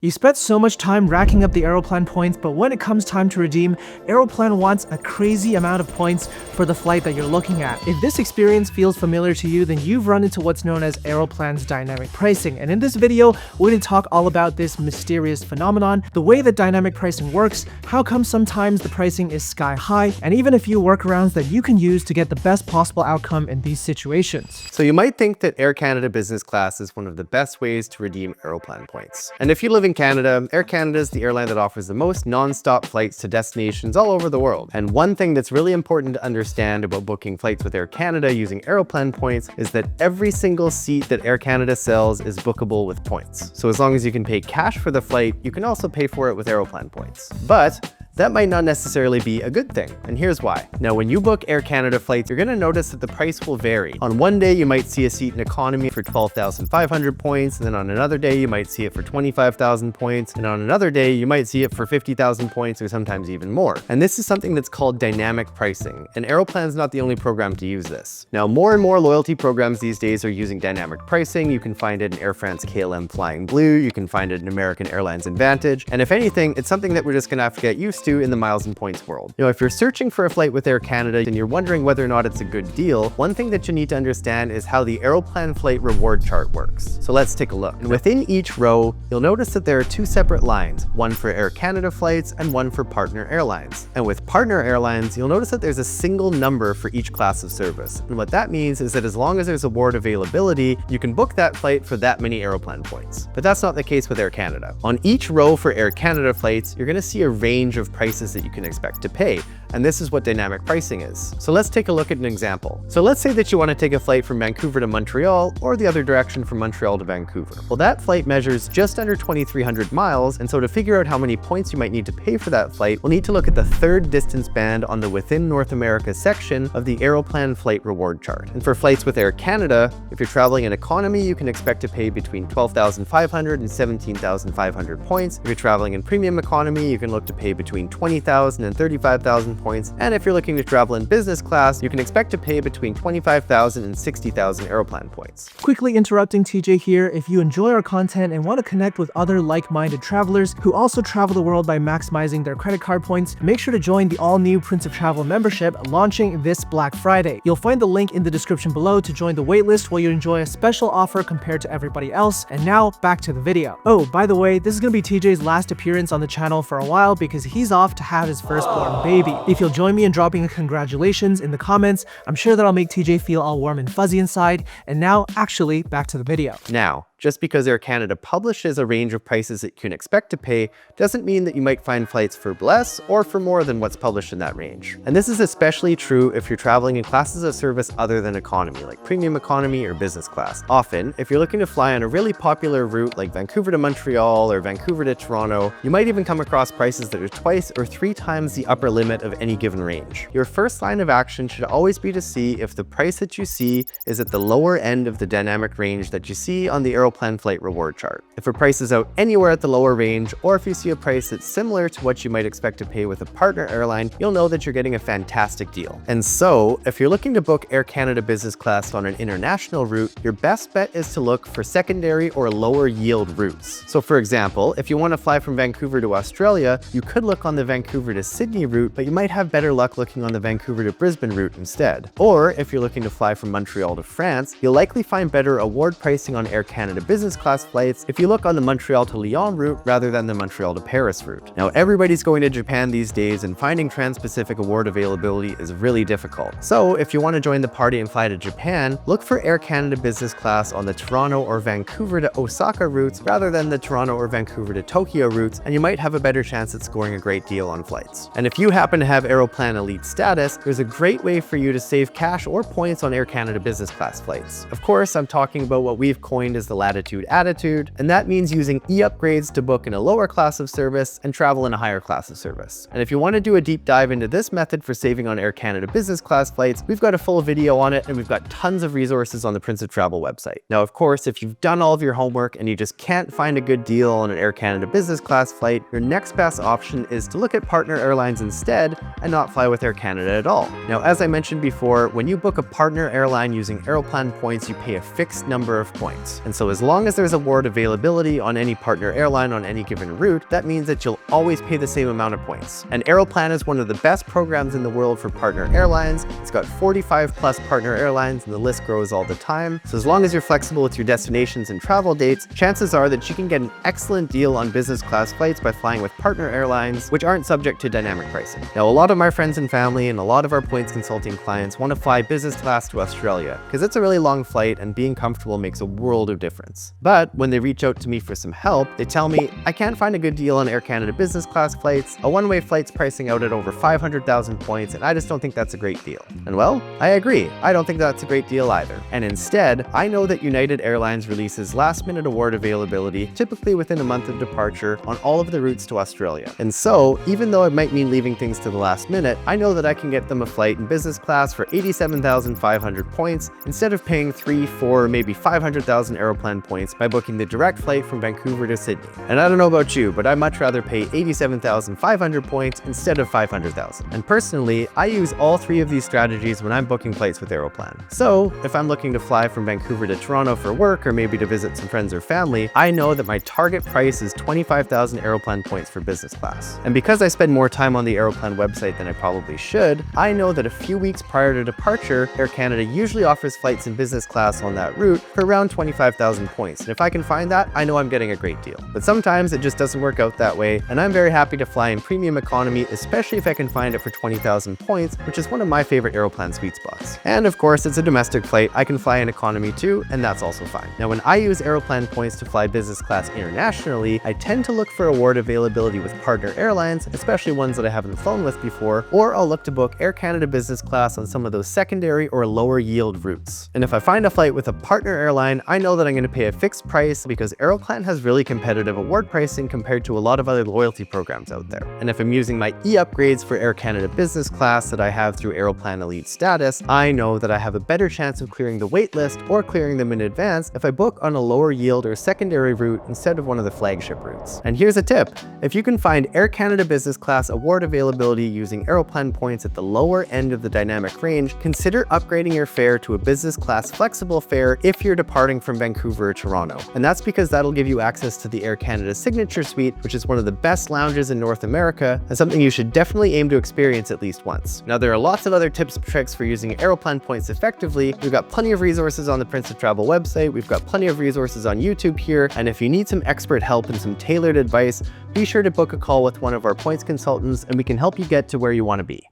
You spent so much time racking up the Aeroplan points, but when it comes time to redeem, Aeroplan wants a crazy amount of points for the flight that you're looking at. If this experience feels familiar to you, then you've run into what's known as Aeroplan's dynamic pricing. And in this video, we're going to talk all about this mysterious phenomenon, the way that dynamic pricing works, how come sometimes the pricing is sky high, and even a few workarounds that you can use to get the best possible outcome in these situations. So you might think that Air Canada Business Class is one of the best ways to redeem Aeroplan points. And if you live in Canada, Air Canada is the airline that offers the most non-stop flights to destinations all over the world. And one thing that's really important to understand about booking flights with Air Canada using Aeroplan points is that every single seat that Air Canada sells is bookable with points. So as long as you can pay cash for the flight, you can also pay for it with Aeroplan points. But that might not necessarily be a good thing, and here's why. Now, when you book Air Canada flights, you're going to notice that the price will vary. On one day, you might see a seat in economy for 12,500 points, and then on another day, you might see it for 25,000 points, and on another day, you might see it for 50,000 points, or sometimes even more. And this is something that's called dynamic pricing, and Aeroplan's not the only program to use this. Now, more and more loyalty programs these days are using dynamic pricing. You can find it in Air France KLM Flying Blue, you can find it in American Airlines Advantage, and if anything, it's something that we're just going to have to get used to in the miles and points world. You know, if you're searching for a flight with Air Canada and you're wondering whether or not it's a good deal, one thing that you need to understand is how the Aeroplan flight reward chart works. So let's take a look. And within each row, you'll notice that there are two separate lines, one for Air Canada flights and one for partner airlines. And with partner airlines, you'll notice that there's a single number for each class of service. And what that means is that as long as there's award availability, you can book that flight for that many Aeroplan points. But that's not the case with Air Canada. On each row for Air Canada flights, you're going to see a range of prices that you can expect to pay. And this is what dynamic pricing is. So let's take a look at an example. So let's say that you want to take a flight from Vancouver to Montreal or the other direction from Montreal to Vancouver. Well, that flight measures just under 2,300 miles. And so to figure out how many points you might need to pay for that flight, we'll need to look at the third distance band on the Within North America section of the Aeroplan flight reward chart. And for flights with Air Canada, if you're traveling in economy, you can expect to pay between 12,500 and 17,500 points. If you're traveling in premium economy, you can look to pay between 20,000 and 35,000 points. And if you're looking to travel in business class, you can expect to pay between 25,000 and 60,000 Aeroplan points. Quickly interrupting TJ here, if you enjoy our content and want to connect with other like-minded travelers who also travel the world by maximizing their credit card points, make sure to join the all-new Prince of Travel membership launching this Black Friday. You'll find the link in the description below to join the waitlist where you enjoy a special offer compared to everybody else. And now, back to the video. Oh, by the way, this is going to be TJ's last appearance on the channel for a while because he's off to have his firstborn baby. If you'll join me in dropping a congratulations in the comments, I'm sure that'll make TJ feel all warm and fuzzy inside. And now, actually, back to the video. Now, just because Air Canada publishes a range of prices that you can expect to pay doesn't mean that you might find flights for less or for more than what's published in that range. And this is especially true if you're traveling in classes of service other than economy, like premium economy or business class. Often, if you're looking to fly on a really popular route like Vancouver to Montreal or Vancouver to Toronto, you might even come across prices that are twice or three times the upper limit of any given range. Your first line of action should always be to see if the price that you see is at the lower end of the dynamic range that you see on the Aeroplan flight reward chart. If a price is out anywhere at the lower range, or if you see a price that's similar to what you might expect to pay with a partner airline, you'll know that you're getting a fantastic deal. And so, if you're looking to book Air Canada business class on an international route, your best bet is to look for secondary or lower yield routes. So for example, if you want to fly from Vancouver to Australia, you could look on the Vancouver to Sydney route, but you might have better luck looking on the Vancouver to Brisbane route instead. Or if you're looking to fly from Montreal to France, you'll likely find better award pricing on Air Canada business class flights if you look on the Montreal to Lyon route rather than the Montreal to Paris route. Now, everybody's going to Japan these days, and finding Trans-Pacific award availability is really difficult. So if you want to join the party and fly to Japan, look for Air Canada business class on the Toronto or Vancouver to Osaka routes rather than the Toronto or Vancouver to Tokyo routes, and you might have a better chance at scoring a great deal on flights. And if you happen to have Aeroplan Elite status, there's a great way for you to save cash or points on Air Canada business class flights. Of course, I'm talking about what we've coined as the Latitude Attitude, and that means using e-upgrades to book in a lower class of service and travel in a higher class of service. And if you want to do a deep dive into this method for saving on Air Canada business class flights, we've got a full video on it, and we've got tons of resources on the Prince of Travel website. Now, of course, if you've done all of your homework and you just can't find a good deal on an Air Canada business class flight, your next best option is to look at partner airlines instead and not fly with Air Canada at all. Now, as I mentioned before, when you book a partner airline using Aeroplan points, you pay a fixed number of points. And so as as long as there's award availability on any partner airline on any given route, that means that you'll always pay the same amount of points. And Aeroplan is one of the best programs in the world for partner airlines. It's got 45 plus partner airlines and the list grows all the time. So as long as you're flexible with your destinations and travel dates, chances are that you can get an excellent deal on business class flights by flying with partner airlines, which aren't subject to dynamic pricing. Now, a lot of my friends and family and a lot of our points consulting clients want to fly business class to Australia because it's a really long flight and being comfortable makes a world of difference. But when they reach out to me for some help, they tell me, I can't find a good deal on Air Canada business class flights, a one-way flight's pricing out at over 500,000 points, and I just don't think that's a great deal. And well, I agree, I don't think that's a great deal either. And instead, I know that United Airlines releases last-minute award availability, typically within a month of departure, on all of the routes to Australia. And so, even though it might mean leaving things to the last minute, I know that I can get them a flight in business class for 87,500 points instead of paying 3, 4, maybe 500,000 Aeroplan points by booking the direct flight from Vancouver to Sydney. And I don't know about you, but I'd much rather pay 87,500 points instead of 500,000. And personally, I use all three of these strategies when I'm booking flights with Aeroplan. So if I'm looking to fly from Vancouver to Toronto for work or maybe to visit some friends or family, I know that my target price is 25,000 Aeroplan points for business class. And because I spend more time on the Aeroplan website than I probably should, I know that a few weeks prior to departure, Air Canada usually offers flights in business class on that route for around 25,000 points. And if I can find that, I know I'm getting a great deal. But sometimes it just doesn't work out that way, and I'm very happy to fly in premium economy, especially if I can find it for 20,000 points, which is one of my favorite Aeroplan sweet spots. And of course, it's a domestic flight. I can fly in economy too, and that's also fine. Now, when I use Aeroplan points to fly business class internationally, I tend to look for award availability with partner airlines, especially ones that I haven't flown with before, or I'll look to book Air Canada business class on some of those secondary or lower yield routes. And if I find a flight with a partner airline, I know that I'm going to pay a fixed price because Aeroplan has really competitive award pricing compared to a lot of other loyalty programs out there. And if I'm using my e-upgrades for Air Canada business class that I have through Aeroplan Elite status, I know that I have a better chance of clearing the wait list or clearing them in advance if I book on a lower yield or secondary route instead of one of the flagship routes. And here's a tip. If you can find Air Canada business class award availability using Aeroplan points at the lower end of the dynamic range, consider upgrading your fare to a business class flexible fare if you're departing from Vancouver or Toronto. And that's because that'll give you access to the Air Canada Signature Suite, which is one of the best lounges in North America and something you should definitely aim to experience at least once. Now, there are lots of other tips and tricks for using Aeroplan points effectively. We've got plenty of resources on the Prince of Travel website. We've got plenty of resources on YouTube here. And if you need some expert help and some tailored advice, be sure to book a call with one of our points consultants and we can help you get to where you want to be.